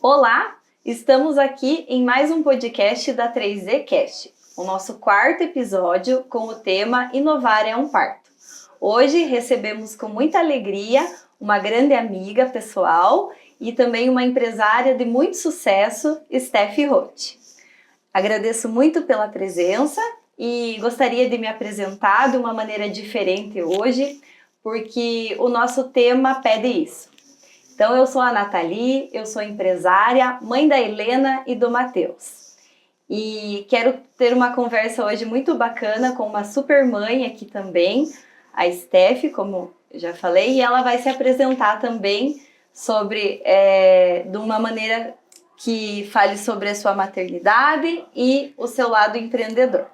Olá, estamos aqui em mais um podcast da 3Z Cast, o nosso quarto episódio com o tema Inovar é um Parto. Hoje recebemos com muita alegria uma grande amiga pessoal e também uma empresária de muito sucesso, Steph Roth. Agradeço muito pela presença e gostaria de me apresentar de uma maneira diferente hoje, porque o nosso tema pede isso. Então, eu sou a Nathalie, eu sou empresária, mãe da Helena e do Matheus. E quero ter uma conversa hoje muito bacana com uma super mãe aqui também, a Steph, como eu já falei, e ela vai se apresentar também sobre, de uma maneira que fale sobre a sua maternidade e o seu lado empreendedor.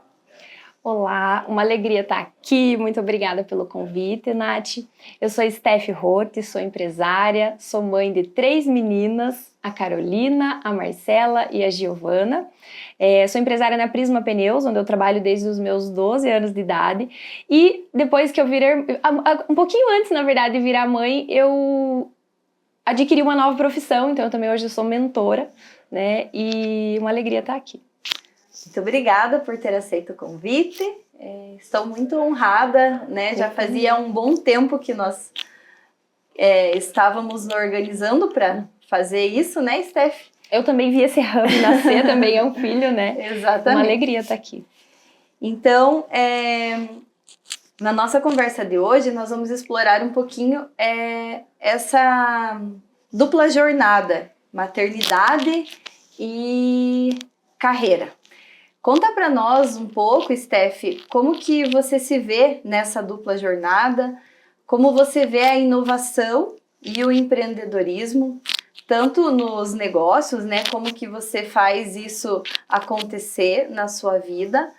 Olá, uma alegria estar aqui, muito obrigada pelo convite, Nath. Eu sou Steph Roth, sou empresária, sou mãe de 3 meninas, a Carolina, a Marcela e a Giovana. Sou empresária na Prisma Pneus, onde eu trabalho desde os meus 12 anos de idade. E depois que eu virei, um pouquinho antes, na verdade, de virar mãe, eu adquiri uma nova profissão, então eu também hoje sou mentora, né? E uma alegria estar aqui. Muito obrigada por ter aceito o convite, estou muito honrada, né? Já fazia um bom tempo que nós estávamos nos organizando para fazer isso, né, Steph? Eu também vi esse hub nascer, também é um filho, né? Exatamente. Uma alegria estar aqui. Então, na nossa conversa de hoje, nós vamos explorar um pouquinho essa dupla jornada, maternidade e carreira. Conta para nós um pouco, Steph, como que você se vê nessa dupla jornada, como você vê a inovação e o empreendedorismo, tanto nos negócios, né, como que você faz isso acontecer na sua vida,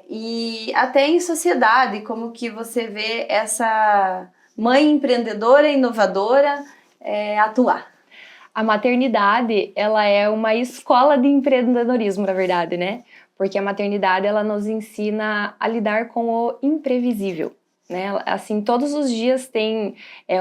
e até em sociedade, como que você vê essa mãe empreendedora, inovadora atuar. A maternidade, ela é uma escola de empreendedorismo, na verdade, né? Porque a maternidade, ela nos ensina a lidar com o imprevisível, né? Assim, todos os dias tem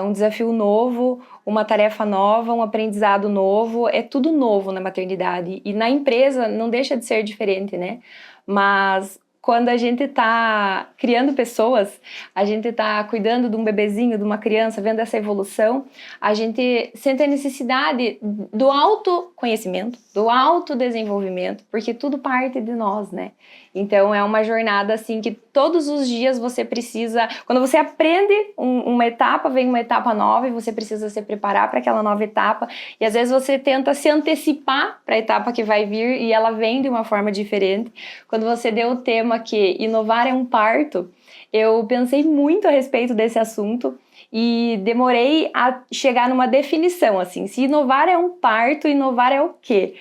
um desafio novo, uma tarefa nova, um aprendizado novo, é tudo novo na maternidade. E na empresa não deixa de ser diferente, né? Mas quando a gente está criando pessoas, a gente está cuidando de um bebezinho, de uma criança, vendo essa evolução, a gente sente a necessidade do autoconhecimento, do autodesenvolvimento, porque tudo parte de nós, né? Então é uma jornada assim que todos os dias você precisa, quando você aprende uma etapa, vem uma etapa nova e você precisa se preparar para aquela nova etapa, e às vezes você tenta se antecipar para a etapa que vai vir e ela vem de uma forma diferente. Quando você deu o tema que inovar é um parto, eu pensei muito a respeito desse assunto e demorei a chegar numa definição, assim, se inovar é um parto, inovar é o quê?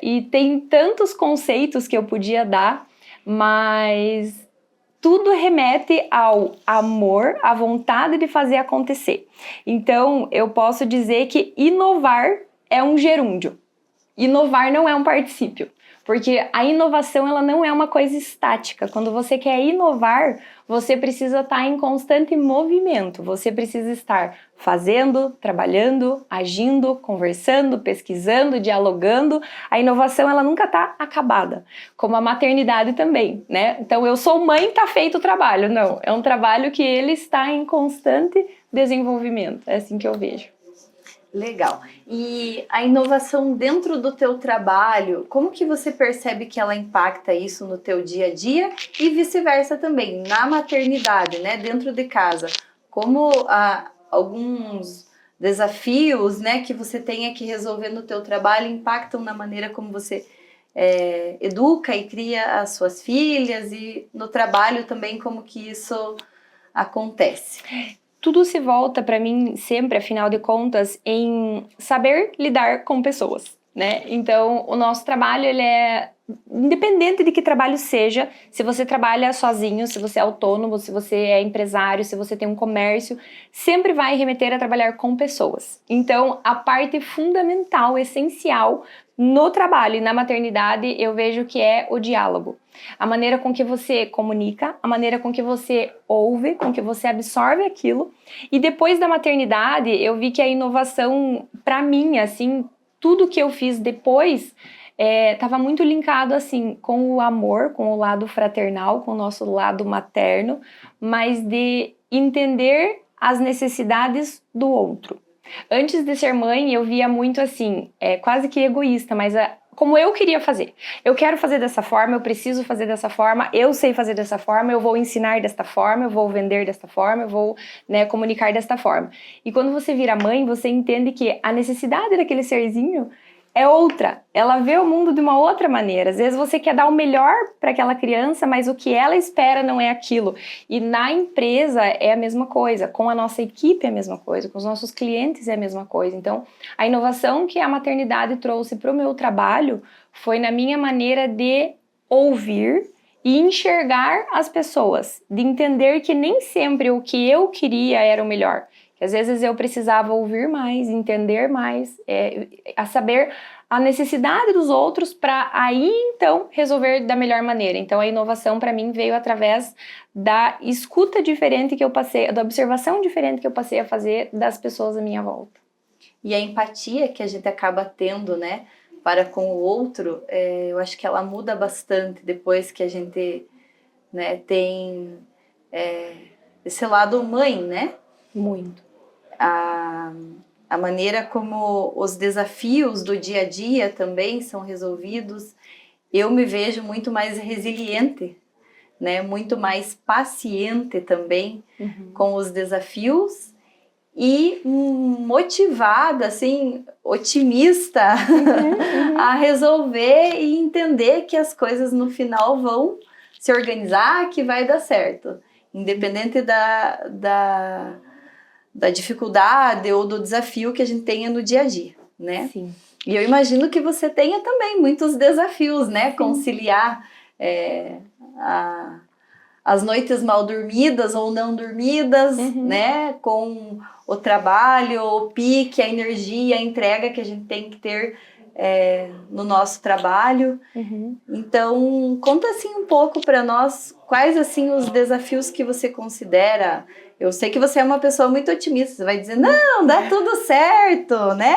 E tem tantos conceitos que eu podia dar, mas tudo remete ao amor, à vontade de fazer acontecer. Então, eu posso dizer que inovar é um gerúndio. Inovar não é um particípio, porque a inovação ela não é uma coisa estática. Quando você quer inovar, você precisa estar em constante movimento, você precisa estar fazendo, trabalhando, agindo, conversando, pesquisando, dialogando. A inovação ela nunca está acabada, como a maternidade também, né? Então eu sou mãe, tá feito o trabalho. Não, é um trabalho que ele está em constante desenvolvimento, é assim que eu vejo. Legal. E a inovação dentro do teu trabalho, como que você percebe que ela impacta isso no teu dia a dia e vice-versa também, na maternidade, né, dentro de casa? Como alguns desafios, né, que você tenha que resolver no teu trabalho impactam na maneira como você educa e cria as suas filhas e no trabalho também como que isso acontece? Tudo se volta para mim sempre, afinal de contas, em saber lidar com pessoas. né? Então, o nosso trabalho, ele é independente de que trabalho seja, se você trabalha sozinho, se você é autônomo, se você é empresário, se você tem um comércio, sempre vai remeter a trabalhar com pessoas. Então, a parte fundamental, essencial no trabalho e na maternidade, eu vejo que é o diálogo. A maneira com que você comunica, a maneira com que você ouve, com que você absorve aquilo. E depois da maternidade, eu vi que a inovação, para mim, assim, tudo que eu fiz depois estava muito linkado assim com o amor, com o lado fraternal, com o nosso lado materno, mas de entender as necessidades do outro. Antes de ser mãe, eu via muito assim, quase que egoísta, mas como eu queria fazer. Eu quero fazer dessa forma, eu preciso fazer dessa forma, eu sei fazer dessa forma, eu vou ensinar desta forma, eu vou vender desta forma, eu vou, né, comunicar desta forma. E quando você vira mãe, você entende que a necessidade daquele serzinho é outra, ela vê o mundo de uma outra maneira. Às vezes você quer dar o melhor para aquela criança, mas o que ela espera não é aquilo. E na empresa é a mesma coisa, com a nossa equipe é a mesma coisa, com os nossos clientes é a mesma coisa. Então, a inovação que a maternidade trouxe para o meu trabalho foi na minha maneira de ouvir e enxergar as pessoas, de entender que nem sempre o que eu queria era o melhor. Às vezes eu precisava ouvir mais, entender mais, a saber a necessidade dos outros para aí então resolver da melhor maneira. Então a inovação para mim veio através da escuta diferente que eu passei, da observação diferente que eu passei a fazer das pessoas à minha volta. E a empatia que a gente acaba tendo, né, para com o outro, eu acho que ela muda bastante depois que a gente, né, tem esse lado mãe, né? Muito. A maneira como os desafios do dia a dia também são resolvidos, eu me vejo muito mais resiliente, né? Muito mais paciente também com os desafios e motivada, assim, otimista a resolver e entender que as coisas no final vão se organizar, que vai dar certo, independente da dificuldade ou do desafio que a gente tenha no dia a dia, né? Sim. E eu imagino que você tenha também muitos desafios, né? Sim. Conciliar as noites mal dormidas ou não dormidas, né? Com o trabalho, o pique, a energia, a entrega que a gente tem que ter no nosso trabalho. Então, conta assim um pouco para nós quais assim os desafios que você considera. Eu sei que você é uma pessoa muito otimista, você vai dizer, não, dá tudo certo, né?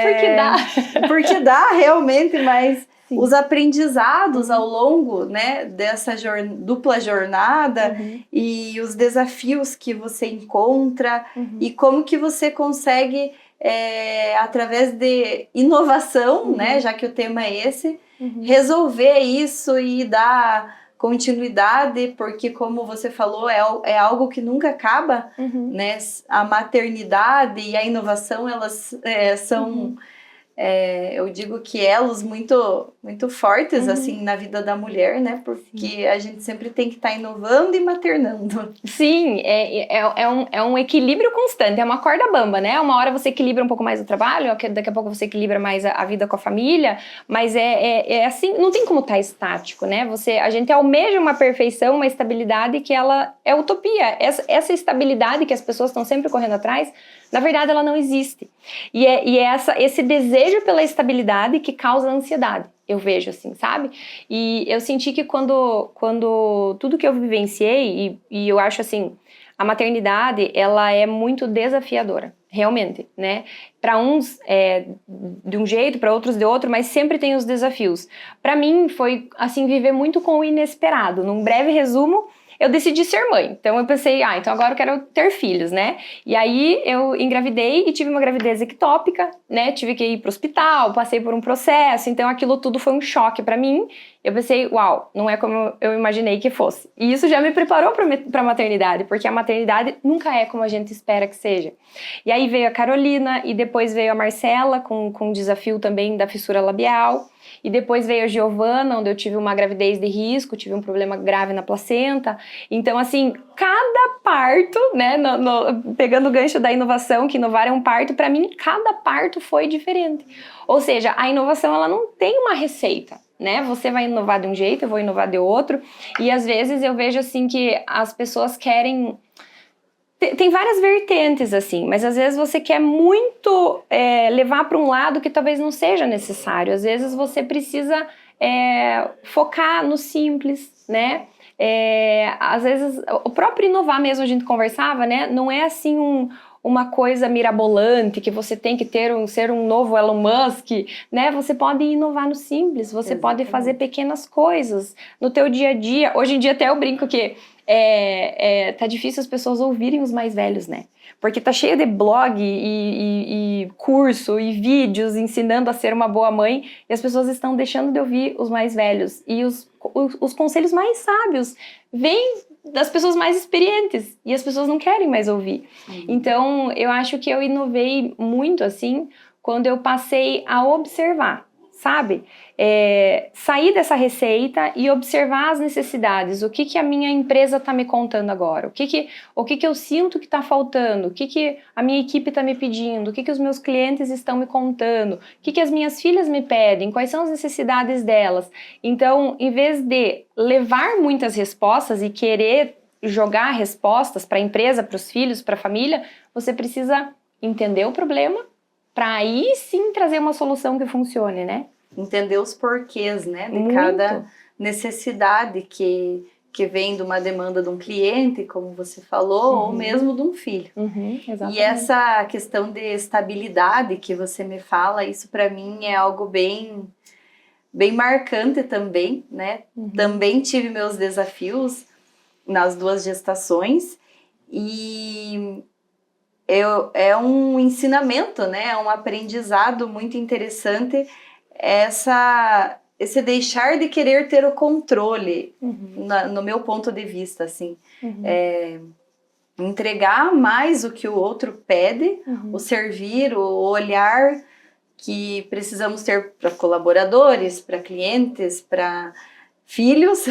Porque dá. Porque dá realmente, mas Sim. Os aprendizados ao longo, né, dessa dupla jornada e os desafios que você encontra e como que você consegue, através de inovação, né, já que o tema é esse, resolver isso e dar continuidade, porque como você falou, é algo que nunca acaba, né? A maternidade e a inovação, elas são, eu digo que elos muito, muito fortes, assim, na vida da mulher, né? Porque a gente sempre tem que estar inovando e maternando. Sim, é um equilíbrio constante, é uma corda bamba, né? Uma hora você equilibra um pouco mais o trabalho, daqui a pouco você equilibra mais a vida com a família, mas é assim, não tem como estar estático, né? A gente almeja uma perfeição, uma estabilidade que ela é utopia. Essa estabilidade que as pessoas estão sempre correndo atrás, na verdade ela não existe. E esse desejo pela estabilidade que causa ansiedade. Eu vejo assim, sabe? E eu senti que quando tudo que eu vivenciei, e eu acho assim, a maternidade, ela é muito desafiadora, realmente, né? Para uns de um jeito, para outros de outro, mas sempre tem os desafios. Para mim foi assim, viver muito com o inesperado. Num breve resumo, eu decidi ser mãe. Então eu pensei, então agora eu quero ter filhos, né? E aí eu engravidei e tive uma gravidez ectópica, né? Tive que ir pro hospital, passei por um processo, então aquilo tudo foi um choque pra mim. Eu pensei, uau, não é como eu imaginei que fosse. E isso já me preparou pra maternidade, porque a maternidade nunca é como a gente espera que seja. E aí veio a Carolina e depois veio a Marcela com o desafio também da fissura labial. e depois veio a Giovana, onde eu tive uma gravidez de risco, tive um problema grave na placenta. Então, assim, cada parto, né, pegando o gancho da inovação, que inovar é um parto, para mim, cada parto foi diferente. Ou seja, a inovação, ela não tem uma receita, né? Você vai inovar de um jeito, eu vou inovar de outro, e às vezes eu vejo, assim, que as pessoas querem... Tem várias vertentes, assim, mas às vezes você quer muito levar para um lado que talvez não seja necessário. Às vezes você precisa focar no simples, né? Às vezes, o próprio inovar mesmo, a gente conversava, né? Não é assim uma coisa mirabolante que você tem que ser um novo Elon Musk, né? Você pode inovar no simples, você Exatamente. pode fazer pequenas coisas no teu dia a dia. Hoje em dia até eu brinco que tá difícil as pessoas ouvirem os mais velhos, né? Porque tá cheio de blog e curso e vídeos ensinando a ser uma boa mãe, e as pessoas estão deixando de ouvir os mais velhos. E os conselhos mais sábios vêm das pessoas mais experientes, e as pessoas não querem mais ouvir. Então, eu acho que eu inovei muito, assim, quando eu passei a observar, sabe? Sair dessa receita e observar as necessidades. O que a minha empresa está me contando agora? O que eu sinto que está faltando? O que a minha equipe está me pedindo? O que os meus clientes estão me contando? O que as minhas filhas me pedem? Quais são as necessidades delas? Então, em vez de levar muitas respostas e querer jogar respostas para a empresa, para os filhos, para a família, você precisa entender o problema para aí sim trazer uma solução que funcione, né? Entender os porquês, né, de Muito. cada necessidade que vem de uma demanda de um cliente, como você falou, ou mesmo de um filho. Exatamente. E essa questão de estabilidade que você me fala, isso para mim é algo bem, bem marcante também, né? Também tive meus desafios nas 2 gestações e é um ensinamento, né? É um aprendizado muito interessante esse deixar de querer ter o controle, no meu ponto de vista, assim, entregar mais o que o outro pede, o servir, o olhar que precisamos ter para colaboradores, para clientes, para filhos,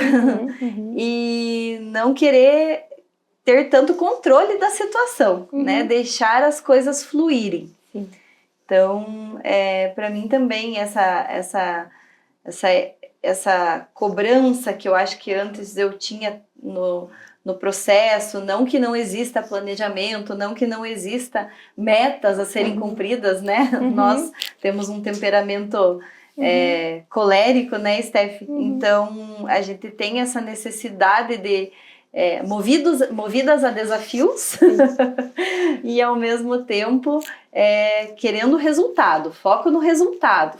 e não querer ter tanto controle da situação, né? Deixar as coisas fluírem. Sim. Então, para mim também essa cobrança que eu acho que antes eu tinha no processo, não que não exista planejamento, não que não exista metas a serem cumpridas, né? Nós temos um temperamento colérico, né, Steph? Então, a gente tem essa necessidade de movidas a desafios e ao mesmo tempo querendo resultado, foco no resultado.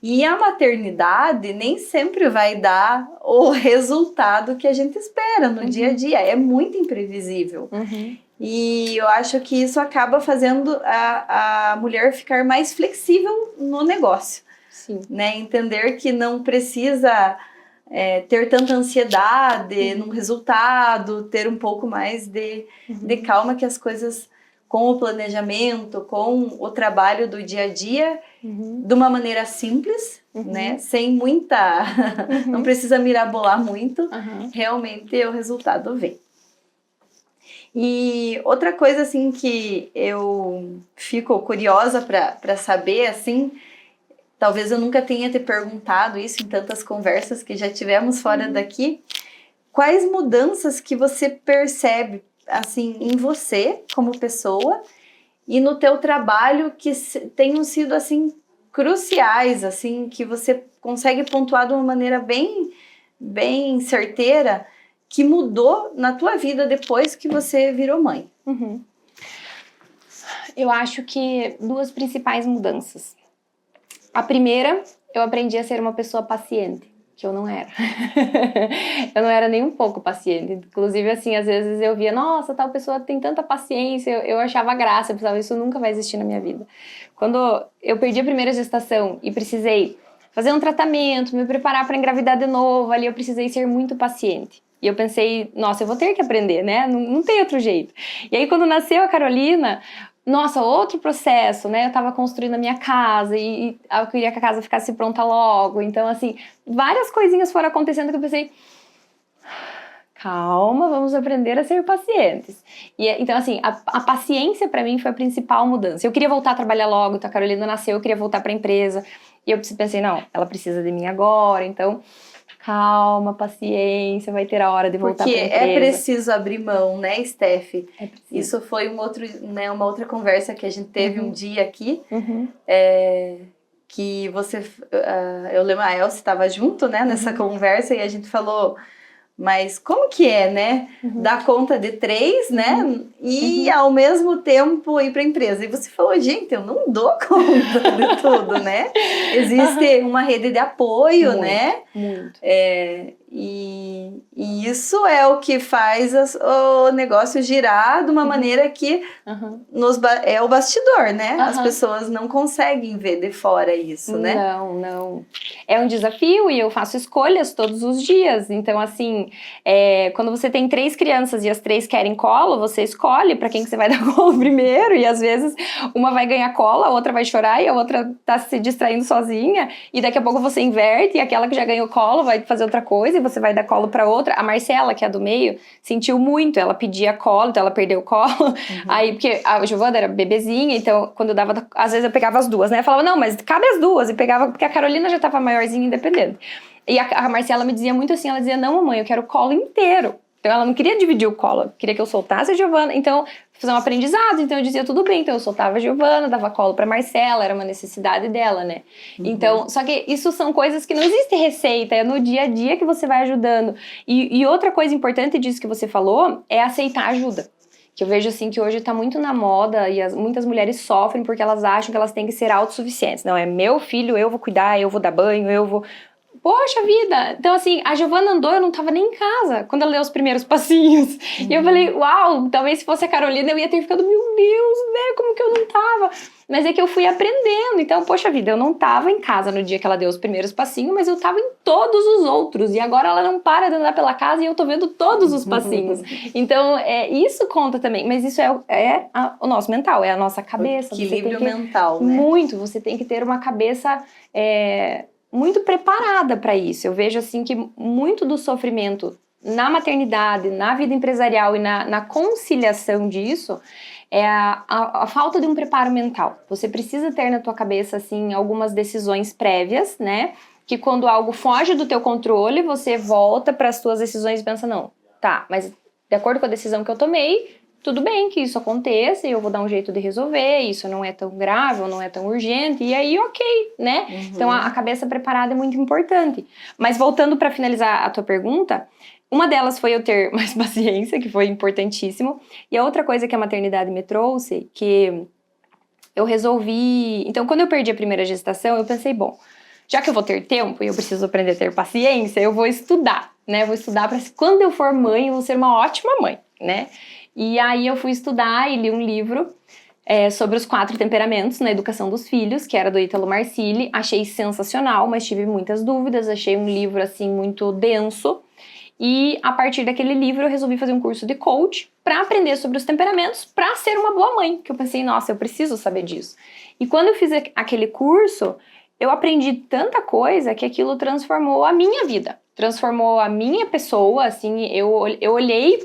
E a maternidade nem sempre vai dar o resultado que a gente espera no dia a dia, é muito imprevisível. E eu acho que isso acaba fazendo a mulher ficar mais flexível no negócio. Sim. Né? Entender que não precisa ter tanta ansiedade no resultado, ter um pouco mais de calma, que as coisas com o planejamento, com o trabalho do dia a dia, de uma maneira simples, né? Sem muita... não precisa mirabolar muito, realmente o resultado vem. E outra coisa assim que eu fico curiosa para saber, assim, talvez eu nunca tenha te perguntado isso em tantas conversas que já tivemos fora daqui. Quais mudanças que você percebe, assim, em você como pessoa e no teu trabalho que tenham sido, assim, cruciais, assim, que você consegue pontuar de uma maneira bem, bem certeira, que mudou na tua vida depois que você virou mãe? Eu acho que 2 principais mudanças. A primeira, eu aprendi a ser uma pessoa paciente, que eu não era. Eu não era nem um pouco paciente. Inclusive, assim, às vezes eu via, nossa, tal pessoa tem tanta paciência, eu achava graça, eu pensava, isso nunca vai existir na minha vida. Quando eu perdi a primeira gestação e precisei fazer um tratamento, me preparar para engravidar de novo, ali eu precisei ser muito paciente. E eu pensei, nossa, eu vou ter que aprender, né? Não tem outro jeito. E aí, quando nasceu a Carolina, nossa, outro processo, né? Eu tava construindo a minha casa e eu queria que a casa ficasse pronta logo. Então, assim, várias coisinhas foram acontecendo que eu pensei, calma, vamos aprender a ser pacientes. E, então, assim, a paciência pra mim foi a principal mudança. Eu queria voltar a trabalhar logo, então a Carolina nasceu, eu queria voltar pra empresa. E eu pensei, não, ela precisa de mim agora, então... Calma, paciência, vai ter a hora de voltar para a empresa. Porque é preciso abrir mão, né, Steph? É preciso. Isso foi uma outra conversa que a gente teve um dia aqui, que você, eu lembro, a Elsa estava junto, né, nessa conversa, e a gente falou, mas como que é, né, dar conta de 3, né, e ao mesmo tempo ir para a empresa? E você falou, gente, eu não dou conta de tudo, né? Existe uma rede de apoio, muito, né? Muito. E isso é o que faz o negócio girar de uma maneira que é o bastidor, né? As pessoas não conseguem ver de fora isso, né? Não. É um desafio e eu faço escolhas todos os dias. Então, assim, quando você tem 3 crianças e as 3 querem colo, você escolhe para quem que você vai dar colo primeiro. E às vezes uma vai ganhar cola, a outra vai chorar e a outra tá se distraindo sozinha. E daqui a pouco você inverte e aquela que já ganhou colo vai fazer outra coisa e você vai dar colo para outra. A Marcela, que é a do meio, sentiu muito. Ela pedia colo, então ela perdeu o colo. Aí, porque a Giovana era bebezinha, então quando eu dava, às vezes eu pegava as duas, né? Eu falava, não, mas cabe as duas. E pegava, porque a Carolina já tava maiorzinha, independente. E a Marcela me dizia muito assim, ela dizia, não, mamãe, eu quero o colo inteiro. Então ela não queria dividir o colo, queria que eu soltasse a Giovana. Então, fazer um aprendizado, então eu dizia tudo bem, então eu soltava a Giovana, dava colo pra Marcela, era uma necessidade dela, né? Então, só que isso são coisas que não existe receita, é no dia a dia que você vai ajudando. E outra coisa importante disso que você falou é aceitar ajuda. Que eu vejo assim que hoje tá muito na moda e muitas mulheres sofrem porque elas acham que elas têm que ser autossuficientes. Não, é meu filho, eu vou cuidar, eu vou dar banho, eu vou... Poxa vida! Então, assim, a Giovana andou, eu não tava nem em casa quando ela deu os primeiros passinhos. E eu falei, uau, talvez se fosse a Carolina eu ia ter ficado, meu Deus, né? Como que eu não tava? Mas é que eu fui aprendendo. Então, poxa vida, eu não tava em casa no dia que ela deu os primeiros passinhos, mas eu tava em todos os outros. E agora ela não para de andar pela casa e eu tô vendo todos os passinhos. Então, isso conta também. Mas isso é o nosso mental, é a nossa cabeça. O equilíbrio mental, né? Muito. Você tem que ter uma cabeça... muito preparada para isso. Eu vejo assim que muito do sofrimento na maternidade, na vida empresarial e na conciliação disso é a falta de um preparo mental. Você precisa ter na tua cabeça assim algumas decisões prévias, né? Que quando algo foge do teu controle, você volta para as tuas decisões e pensa, não, tá, mas de acordo com a decisão que eu tomei, tudo bem que isso aconteça e eu vou dar um jeito de resolver, isso não é tão grave, não é tão urgente, e aí ok, né? Então a cabeça preparada é muito importante. Mas voltando para finalizar a tua pergunta, uma delas foi eu ter mais paciência, que foi importantíssimo, e a outra coisa que a maternidade me trouxe, que eu resolvi... Então quando eu perdi a primeira gestação, eu pensei, bom, já que eu vou ter tempo e eu preciso aprender a ter paciência, eu vou estudar, né? Vou estudar para quando eu for mãe, eu vou ser uma ótima mãe, né? E aí eu fui estudar e li um livro sobre os 4 temperamentos na educação dos filhos, que era do Ítalo Marcilli. Achei sensacional, mas tive muitas dúvidas. Achei um livro, assim, muito denso. E a partir daquele livro eu resolvi fazer um curso de coach para aprender sobre os temperamentos, para ser uma boa mãe. Que eu pensei, nossa, eu preciso saber disso. E quando eu fiz aquele curso, eu aprendi tanta coisa que aquilo transformou a minha vida. Transformou a minha pessoa, assim, eu olhei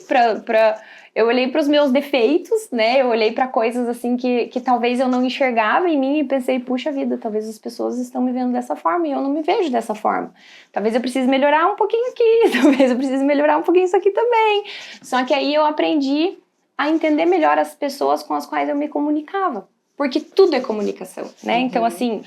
eu olhei para os meus defeitos, né? Eu olhei para coisas assim que talvez eu não enxergava em mim e pensei, puxa vida, talvez as pessoas estão me vendo dessa forma e eu não me vejo dessa forma. Talvez eu precise melhorar um pouquinho aqui, talvez eu precise melhorar um pouquinho isso aqui também. Só que aí eu aprendi a entender melhor as pessoas com as quais eu me comunicava. Porque tudo é comunicação, né? Então, assim,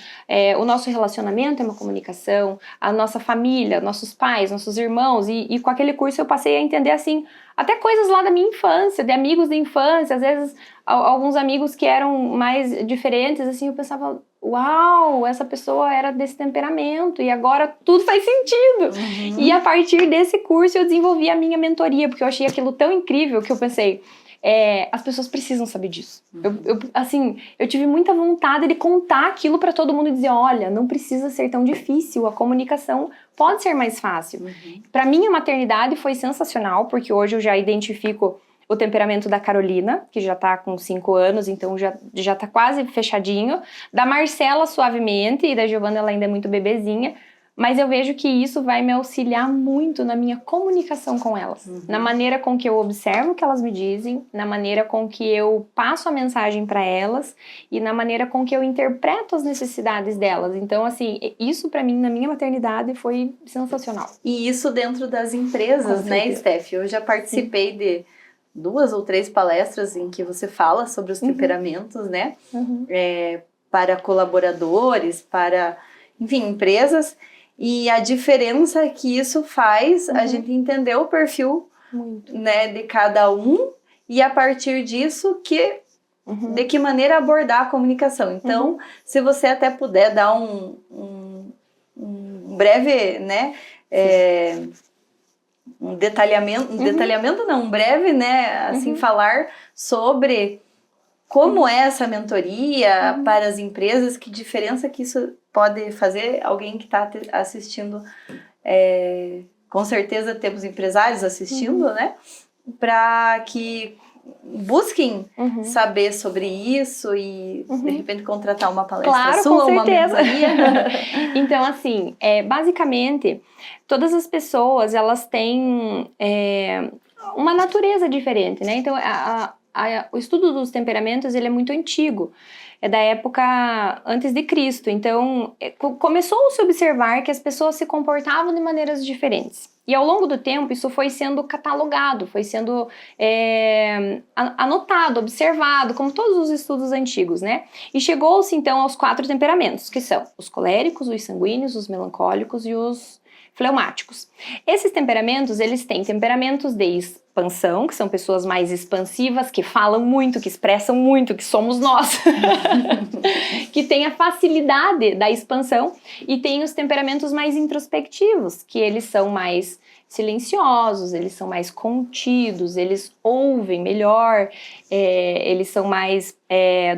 o nosso relacionamento é uma comunicação, a nossa família, nossos pais, nossos irmãos, e com aquele curso eu passei a entender, assim, até coisas lá da minha infância, de amigos da infância, às vezes alguns amigos que eram mais diferentes, assim, eu pensava, uau, essa pessoa era desse temperamento, e agora tudo faz sentido. E a partir desse curso eu desenvolvi a minha mentoria, porque eu achei aquilo tão incrível que eu pensei... as pessoas precisam saber disso. Eu tive muita vontade de contar aquilo para todo mundo e dizer, olha, não precisa ser tão difícil, a comunicação pode ser mais fácil. Para mim, a maternidade foi sensacional, porque hoje eu já identifico o temperamento da Carolina, que já tá com 5 anos, então já tá quase fechadinho. Da Marcela, suavemente, e da Giovana, ela ainda é muito bebezinha. Mas eu vejo que isso vai me auxiliar muito na minha comunicação com elas. Na maneira com que eu observo o que elas me dizem, na maneira com que eu passo a mensagem para elas e na maneira com que eu interpreto as necessidades delas. Então, assim, isso para mim, na minha maternidade, foi sensacional. E isso dentro das empresas, né, Steph? Eu já participei de 2 ou 3 palestras em que você fala sobre os temperamentos, né? Para colaboradores, para, enfim, empresas. E a diferença que isso faz a gente entender o perfil, né, de cada um e a partir disso de que maneira abordar a comunicação. Então, se você até puder dar um breve, né, um detalhamento não, um breve, né, assim, falar sobre como é essa mentoria para as empresas, que diferença que isso pode fazer. Alguém que está assistindo, com certeza temos empresários assistindo, né? Para que busquem saber sobre isso e de repente contratar uma palestra sua, uma mentoria. Então, assim, basicamente, todas as pessoas, elas têm uma natureza diferente, né? Então, o estudo dos temperamentos, ele é muito antigo, é da época antes de Cristo. Então, começou-se a observar que as pessoas se comportavam de maneiras diferentes. E ao longo do tempo, isso foi sendo catalogado, foi sendo anotado, observado, como todos os estudos antigos, né? E chegou-se, então, aos 4 temperamentos, que são os coléricos, os sanguíneos, os melancólicos e os fleumáticos. Esses temperamentos, eles têm temperamentos de expansão, que são pessoas mais expansivas, que falam muito, que expressam muito, que somos nós, que tem a facilidade da expansão, e tem os temperamentos mais introspectivos, que eles são mais silenciosos, eles são mais contidos, eles ouvem melhor, eles são mais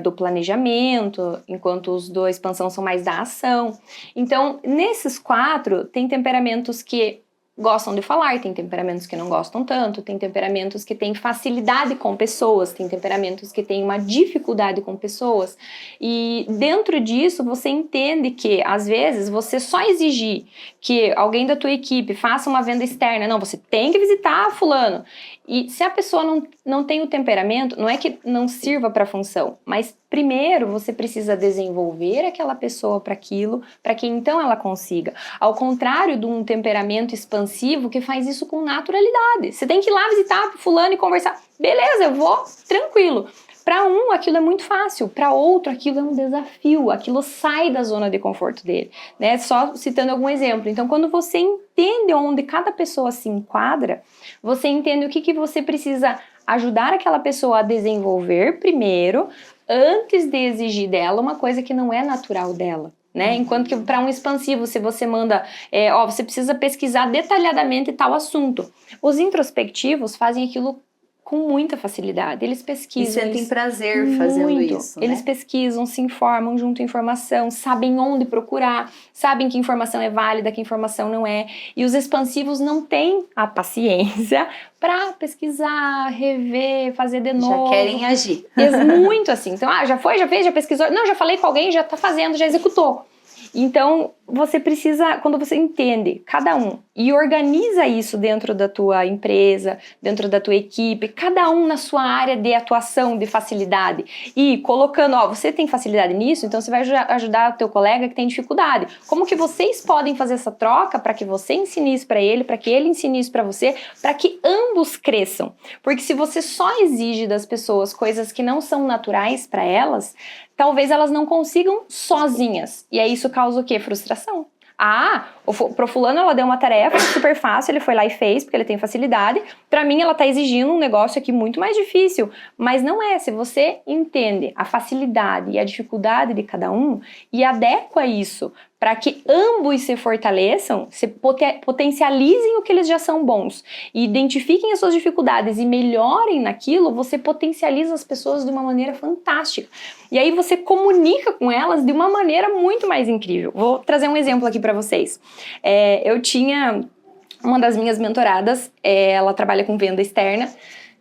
do planejamento, enquanto os da expansão são mais da ação. Então, nesses 4, tem temperamentos que gostam de falar, tem temperamentos que não gostam tanto, tem temperamentos que têm facilidade com pessoas, tem temperamentos que têm uma dificuldade com pessoas, e dentro disso você entende que às vezes você só exigir que alguém da tua equipe faça uma venda externa, não, você tem que visitar fulano, e se a pessoa não tem o temperamento, não é que não sirva para a função, mas primeiro você precisa desenvolver aquela pessoa para aquilo, para que então ela consiga. Ao contrário de um temperamento expansivo que faz isso com naturalidade. Você tem que ir lá visitar fulano e conversar. Beleza, eu vou, tranquilo. Para um, aquilo é muito fácil. Para outro, aquilo é um desafio. Aquilo sai da zona de conforto dele, né? Só citando algum exemplo. Então, quando você entende onde cada pessoa se enquadra, você entende o que você precisa ajudar aquela pessoa a desenvolver primeiro, antes de exigir dela uma coisa que não é natural dela, né? Enquanto que para um expansivo, se você manda, você precisa pesquisar detalhadamente tal assunto. Os introspectivos fazem aquilo com muita facilidade. Eles pesquisam. E sentem prazer fazendo isso, né? Eles pesquisam, se informam, juntam informação, sabem onde procurar, sabem que informação é válida, que informação não é. E os expansivos não têm a paciência para pesquisar, rever, fazer de novo. Já querem agir. Muito assim. Então, já foi, já fez, já pesquisou. Não, já falei com alguém, já tá fazendo, já executou. Então, você precisa, quando você entende cada um e organiza isso dentro da tua empresa, dentro da tua equipe, cada um na sua área de atuação, de facilidade, e colocando, você tem facilidade nisso, então você vai ajudar o teu colega que tem dificuldade. Como que vocês podem fazer essa troca para que você ensine isso para ele, para que ele ensine isso para você, para que ambos cresçam? Porque se você só exige das pessoas coisas que não são naturais para elas, talvez elas não consigam sozinhas. E aí isso causa o quê? Frustração. Pro fulano ela deu uma tarefa super fácil, ele foi lá e fez, porque ele tem facilidade. Pra mim ela tá exigindo um negócio aqui muito mais difícil. Mas não é, se você entende a facilidade e a dificuldade de cada um e adequa isso para que ambos se fortaleçam, se potencializem o que eles já são bons e identifiquem as suas dificuldades e melhorem naquilo, você potencializa as pessoas de uma maneira fantástica. E aí você comunica com elas de uma maneira muito mais incrível. Vou trazer um exemplo aqui para vocês. Eu tinha uma das minhas mentoradas, ela trabalha com venda externa,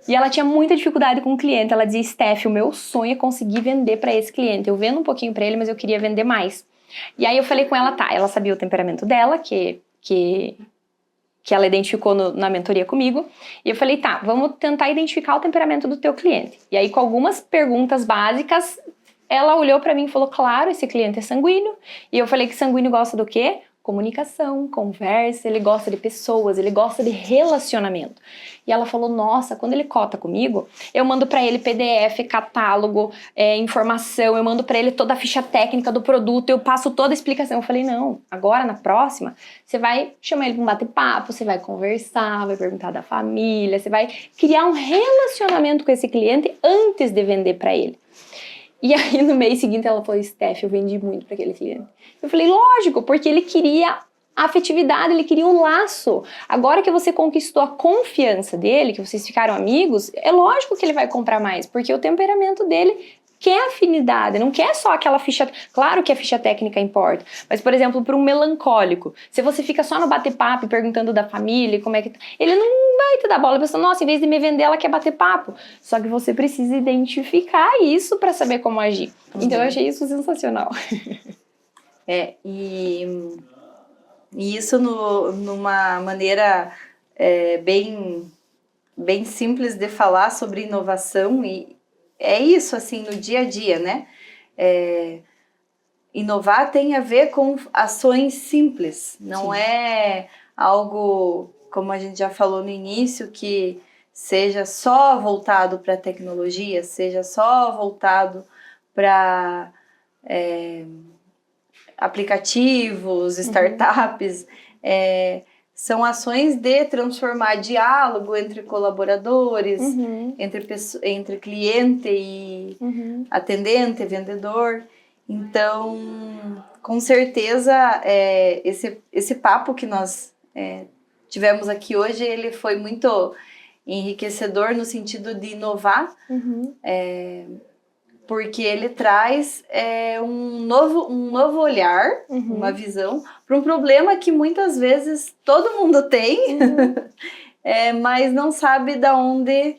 E ela tinha muita dificuldade com o cliente. Ela dizia, Steph, o meu sonho é conseguir vender para esse cliente. Eu vendo um pouquinho para ele, mas eu queria vender mais. E aí eu falei com ela, tá, ela sabia o temperamento dela, que ela identificou na mentoria comigo. E eu falei, tá, vamos tentar identificar o temperamento do teu cliente. E aí com algumas perguntas básicas, ela olhou para mim e falou, claro, esse cliente é sanguíneo. E eu falei que sanguíneo gosta do quê? Comunicação, conversa, ele gosta de pessoas, ele gosta de relacionamento. E ela falou, nossa, quando ele cota comigo, eu mando para ele PDF, catálogo, informação, eu mando para ele toda a ficha técnica do produto, eu passo toda a explicação. Eu falei, não, agora na próxima, você vai chamar ele para um bate-papo, você vai conversar, vai perguntar da família, você vai criar um relacionamento com esse cliente antes de vender para ele. E aí no mês seguinte ela falou, Steph, eu vendi muito para aquele cliente. Eu falei, lógico, porque ele queria a afetividade, ele queria um laço. Agora que você conquistou a confiança dele, que vocês ficaram amigos, é lógico que ele vai comprar mais, porque o temperamento dele quer afinidade, não quer só aquela ficha... Claro que a ficha técnica importa, mas, por exemplo, para um melancólico, se você fica só no bater-papo perguntando da família, como é que... Ele não vai te dar bola, pensando, nossa, em vez de me vender, ela quer bater papo. Só que você precisa identificar isso para saber como agir. Então, eu achei isso sensacional. E isso numa maneira bem simples de falar sobre inovação, e é isso, assim, no dia a dia, né? Inovar tem a ver com ações simples, não Sim. É algo, como a gente já falou no início, que seja só voltado para a tecnologia, seja só voltado para aplicativos, startups, são ações de transformar diálogo entre colaboradores, entre cliente e atendente, vendedor. Então, com certeza, esse papo que nós tivemos aqui hoje, ele foi muito enriquecedor no sentido de inovar, porque ele traz um novo olhar, uma visão, para um problema que muitas vezes todo mundo tem, mas não sabe de onde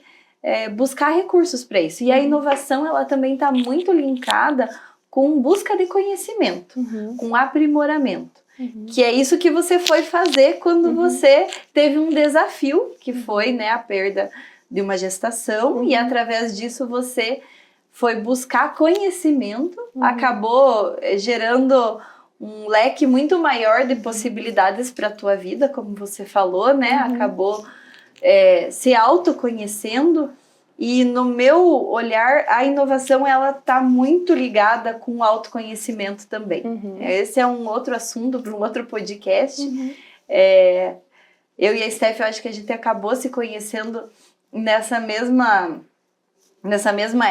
buscar recursos para isso. E a inovação, ela também está muito linkada com busca de conhecimento, com aprimoramento. Que é isso que você foi fazer quando você teve um desafio, que foi, né, a perda de uma gestação, e através disso você foi buscar conhecimento, acabou gerando um leque muito maior de possibilidades para a tua vida, como você falou, né? Acabou se autoconhecendo, e no meu olhar, a inovação, ela está muito ligada com o autoconhecimento também. Esse é um outro assunto para um outro podcast. Eu e a Steph, eu acho que a gente acabou se conhecendo nessa mesma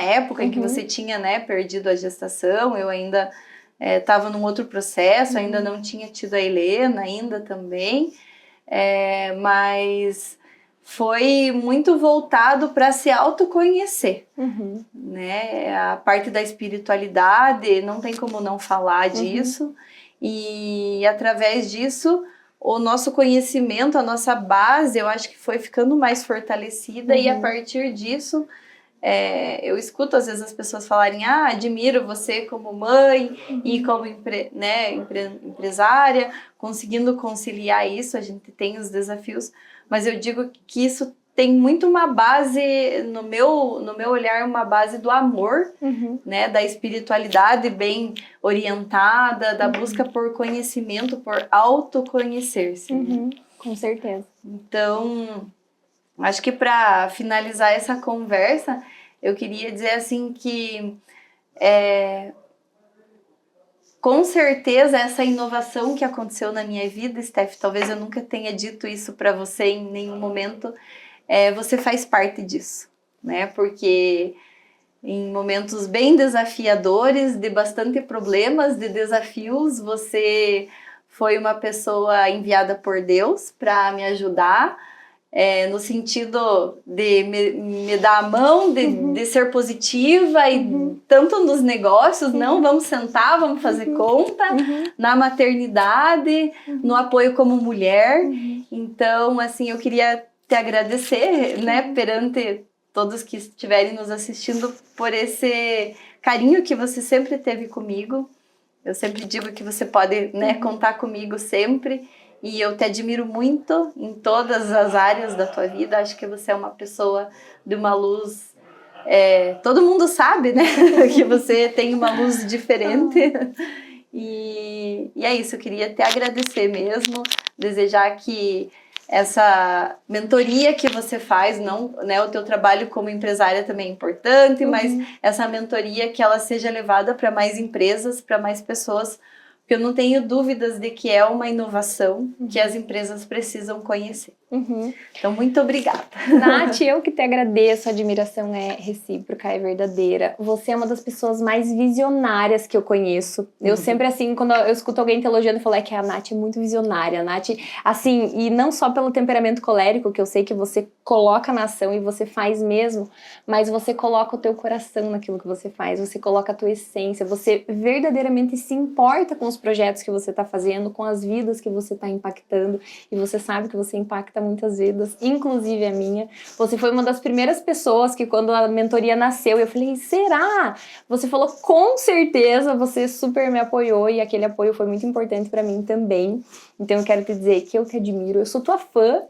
época em que você tinha, né, perdido a gestação. Eu ainda estava num outro processo, ainda não tinha tido a Helena ainda também, mas foi muito voltado para se autoconhecer, né? A parte da espiritualidade, não tem como não falar disso, e através disso o nosso conhecimento, a nossa base, eu acho que foi ficando mais fortalecida, e a partir disso eu escuto às vezes as pessoas falarem, admiro você como mãe e como empresária, conseguindo conciliar isso. A gente tem os desafios, mas eu digo que isso tem muito uma base, no meu olhar, uma base do amor, né, da espiritualidade bem orientada, da busca por conhecimento, por autoconhecer-se. Com certeza. Então, acho que para finalizar essa conversa, eu queria dizer assim que com certeza essa inovação que aconteceu na minha vida, Steph, talvez eu nunca tenha dito isso para você em nenhum momento, você faz parte disso, né? Porque em momentos bem desafiadores, de bastante problemas, de desafios, você foi uma pessoa enviada por Deus para me ajudar, no sentido de me dar a mão, de ser positiva, e tanto nos negócios, não, vamos sentar, vamos fazer conta, na maternidade, no apoio como mulher. Então, assim, eu queria te agradecer, né, perante todos que estiverem nos assistindo por esse carinho que você sempre teve comigo. Eu sempre digo que você pode, né, contar comigo sempre. E eu te admiro muito em todas as áreas da tua vida. Acho que você é uma pessoa de uma luz... todo mundo sabe, né? Que você tem uma luz diferente. E é isso, eu queria te agradecer mesmo. Desejar que essa mentoria que você faz, não, né, o teu trabalho como empresária também é importante, mas essa mentoria que ela seja levada para mais empresas, para mais pessoas, porque eu não tenho dúvidas de que é uma inovação que as empresas precisam conhecer. Então, muito obrigada. Nath, eu que te agradeço, a admiração é recíproca, é verdadeira. Você é uma das pessoas mais visionárias que eu conheço. Eu sempre, assim, quando eu escuto alguém te elogiando, eu falo que a Nath é muito visionária. A Nath, assim, e não só pelo temperamento colérico, que eu sei que você coloca na ação e você faz mesmo, mas você coloca o teu coração naquilo que você faz, você coloca a tua essência, você verdadeiramente se importa com os projetos que você está fazendo, com as vidas que você está impactando, e você sabe que você impacta muitas vidas, inclusive a minha. Você foi uma das primeiras pessoas que quando a mentoria nasceu, eu falei, será? Você falou, com certeza, você super me apoiou e aquele apoio foi muito importante pra mim também. Então eu quero te dizer que eu te admiro, eu sou tua fã,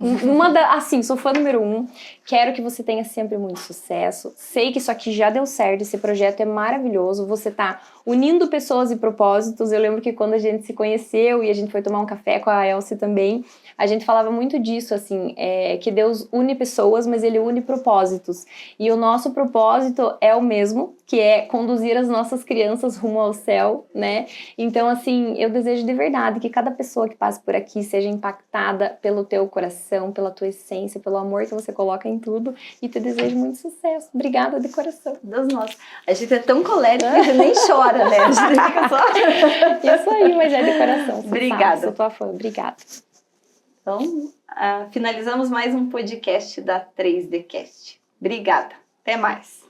assim, sou fã número 1, quero que você tenha sempre muito sucesso, sei que isso aqui já deu certo, esse projeto é maravilhoso, você tá unindo pessoas e propósitos. Eu lembro que quando a gente se conheceu e a gente foi tomar um café com a Elsie também, a gente falava muito disso, assim, que Deus une pessoas, mas Ele une propósitos. E o nosso propósito é o mesmo, que é conduzir as nossas crianças rumo ao céu, né? Então, assim, eu desejo de verdade que cada pessoa que passe por aqui seja impactada pelo teu coração, pela tua essência, pelo amor que você coloca em tudo, e te desejo muito sucesso. Obrigada de coração. Deus nosso. A gente é tão colérica que a gente nem chora, né? A gente fica só... Isso aí, mas é de coração. Obrigada. Sou tua fã. Obrigada. Então, finalizamos mais um podcast da 3D Cast. Obrigada. Até mais.